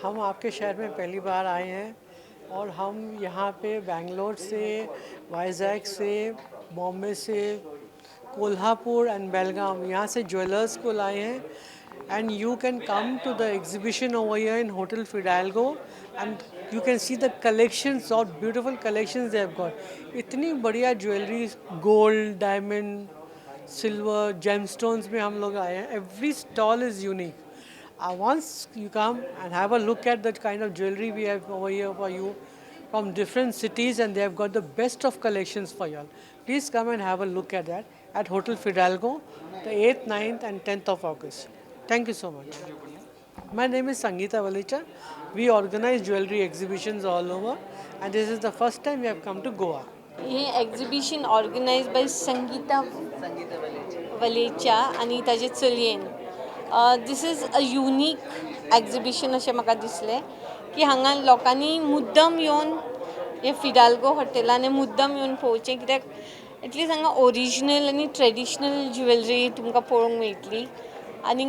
हम आपके शहर में पहली बार आए हैं और हम यहाँ पे बैंगलोर से, वाइजैक से, बॉम्बे से, कोल्हापुर एंड बेलगाम यहाँ से ज्वेलर्स को लाए हैं. And you can come to the exhibition over here in Hotel Fidalgo and you can see the collections or beautiful collections they have got. इतनी बढ़िया jewellery, gold, diamond, silver, gemstones में हम लोग आए हैं. Every stall is unique. Once you come and have a look at the kind of jewelry we have over here for you from different cities, and they have got the best of collections for you all. Please come and have a look at that at Hotel Fidalgo, the 8th, 9th and 10th of August. Thank you so much. My name is Sangeeta Valicha. We organize jewelry exhibitions all over, and this is the first time we have come to Goa. हे exhibition organised by Sangeeta Valecha आणि ताजे चलयेन. This is a unique exhibition अशें म्हाका दिसलें की हांगा लोकांनी मुद्दम येवन हे फिडाल्गो हॉटेलान मुद्दम येवन पळोवचें, कित्याक एटलीस्ट हांगा ओरिजिनल आनी ट्रेडिशनल ज्वेलरी तुमकां पळोवंक मेळटली आनी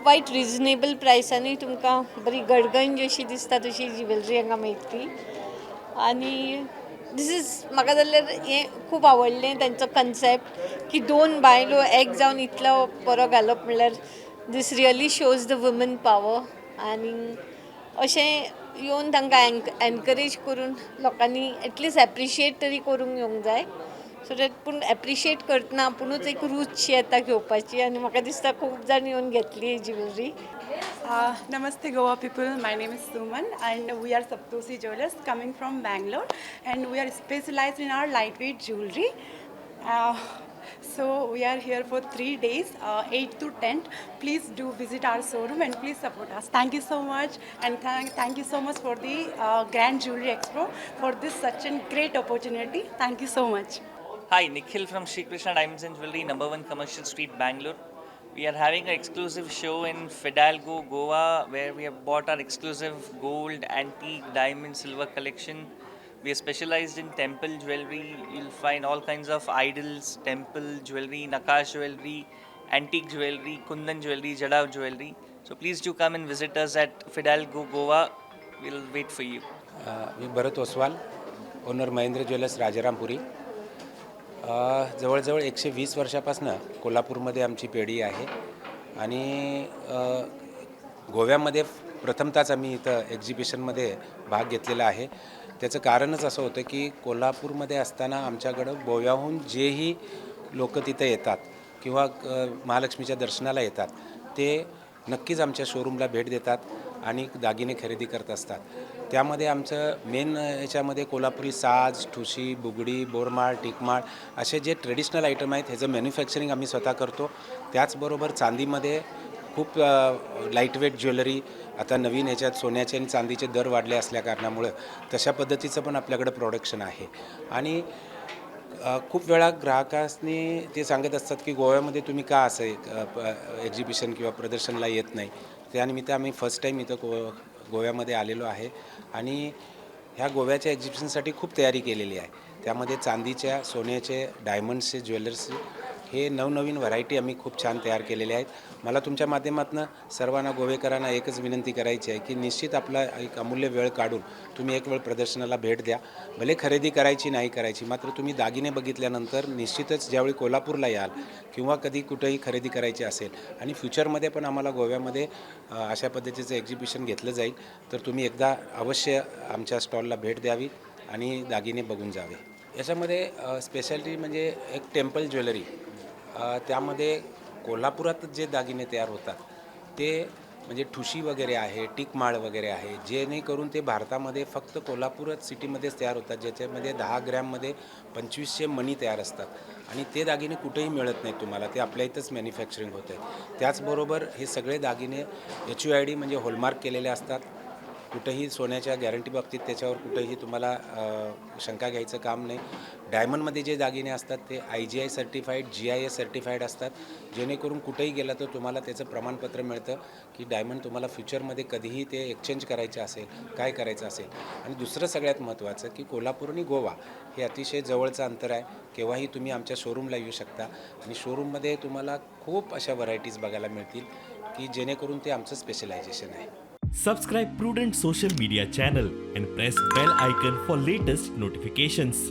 क्वायट रिजनेबल प्रायसानूय तुमकां बरी गडगंज अशी दिसता तशी ज्वेलरी हांगा मेळटली. आनी दीस इज म्हाका जाल्यार हें खूब आवडलें तांचो कन्सेप्ट की दोन बायलो एक जावन इतलो बरो घालप म्हणल्यार this really shows the woman power. आनी अशें येवन तांकां एनकरेज करून लोकांनी एटलीस्ट एप्रिशिएट तरी करूंक येवंक जाय. सो दॅट पूण एप्रिशिएट करतना आपुणूच एक रूचशी येता घेवपाची आनी म्हाका दिसता खूब जाण येवन घेतली ही jewellery. Namaste Goa people, my name is Suman and we are Saptosi Jewelers coming from Bangalore and we are specialized in our lightweight jewelry. So we are here for 3 days, 8 to 10th. Please do visit our showroom and please support us. Thank you so much and thank you so much for the Grand Jewelry Expo for this such a great opportunity. Thank you so much. Hi, Nikhil from Sri Krishna Diamonds and Jewelry, number 1 Commercial Street, Bangalore. We are having an exclusive show in Fidalgo, Goa, where we have bought our exclusive gold, antique, diamond, silver collection. We are specialized in temple jewelry. You'll find all kinds of idols, temple jewelry, Nakash jewelry, antique jewelry, Kundan jewelry, Jadav jewelry. So please do come and visit us at Fidalgo, Goa. We'll wait for you. Me Bharat Oswal, owner Mahendra jewellers Rajarampuri. जवळजवळ 120 वर्षापासून कोल्हापूरमध्ये आमची पेढी आहे आणि गोव्यामध्ये प्रथमतःच आम्ही इथं एक्झिबिशनमध्ये भाग घेतलेला आहे. त्याचं कारणच असं होतं की कोल्हापूरमध्ये असताना आमच्याकडं गोव्याहून जेही लोक तिथं येतात किंवा महालक्ष्मीच्या दर्शनाला येतात ते नक्कीच आमच्या शोरूमला भेट देतात आणि दागिने खरेदी करत असतात. त्यामध्ये आमचं मेन याच्यामध्ये कोल्हापुरी साज, ठुशी, बुगडी, बोरमाळ, टिकमाळ असे जे ट्रेडिशनल आयटम आहेत ह्याचं मॅन्युफॅक्चरिंग आम्ही स्वतः करतो. त्याचबरोबर चांदीमध्ये खूप लाईटवेट ज्वेलरी आता नवीन ह्याच्यात सोन्याचे आणि चांदीचे दर वाढले असल्या कारणामुळं तशा पद्धतीचं पण आपल्याकडं प्रोडक्शन आहे. आणि खूप वेळा ग्राहकांनी ते सांगत असतात की गोव्यामध्ये तुम्ही का असं एक्झिबिशन किंवा प्रदर्शनला येत नाही. त्यानिमित्त आम्ही फर्स्ट टाईम इथं गोव्यामध्ये आलेलो आहे आणि ह्या गोव्याच्या एक्झिबिशनसाठी खूप तयारी केलेली आहे. त्यामध्ये चांदीच्या, सोन्याचे, डायमंड्सचे, ज्वेलर्सचे हे नवनवीन व्हरायटी आम्ही खूप छान तयार केलेल्या आहेत. मला तुमच्या माध्यमातून सर्वांना गोवेकरांना एकच विनंती करायची आहे की निश्चित आपला एक अमूल्य वेळ काढून तुम्ही एक वेळ प्रदर्शनाला भेट द्या. भले खरेदी करायची नाही करायची, मात्र तुम्ही दागिने बघितल्यानंतर निश्चितच ज्यावेळी कोल्हापूरला याल किंवा कधी कुठेही खरेदी करायची असेल आणि फ्युचरमध्ये पण आम्हाला गोव्यामध्ये अशा पद्धतीचं एक्झिबिशन घेतलं जाईल तर तुम्ही एकदा अवश्य आमच्या स्टॉलला भेट द्यावी आणि दागिने बघून जावे. याच्यामध्ये स्पेशालिटी म्हणजे एक टेम्पल ज्वेलरी, त्यामध्ये कोल्हापुरात जे दागिने तयार होतात ते म्हणजे ठुशी वगैरे आहे, टिकमाळ वगैरे आहे, जेणेकरून ते भारतामध्ये फक्त कोल्हापूरच सिटीमध्येच तयार होतात, ज्याच्यामध्ये 10 ग्रॅममध्ये 2500 मणी तयार असतात आणि ते दागिने कुठेही मिळत नाहीत तुम्हाला, ते आपल्या इथंच मॅन्युफॅक्चरिंग होतं आहे. त्याचबरोबर हे सगळे दागिने HUID म्हणजे हॉलमार्क केलेले असतात. कुठेही सोन्याच्या गॅरंटी बाबतीत त्याच्यावर कुठेही तुम्हाला शंका घ्यायचं काम नाही. डायमंडमध्ये जे दागिने असतात ते IGI सर्टिफाईड, GIS सर्टिफाईड असतात, जेणेकरून कुठेही गेला तर तुम्हाला त्याचं प्रमाणपत्र मिळतं की डायमंड तुम्हाला फ्युचरमध्ये कधीही ते एक्सचेंज करायचं असेल, काय करायचं असेल. आणि दुसरं सगळ्यात महत्त्वाचं की कोल्हापूर आणि गोवा हे अतिशय जवळचं अंतर आहे. केव्हाही तुम्ही आमच्या शोरूमला येऊ शकता आणि शोरूममध्ये तुम्हाला खूप अशा व्हरायटीज बघायला मिळतील की जेणेकरून ते आमचं स्पेशलायझेशन आहे. Subscribe Prudent social media channel and press bell icon for latest notifications.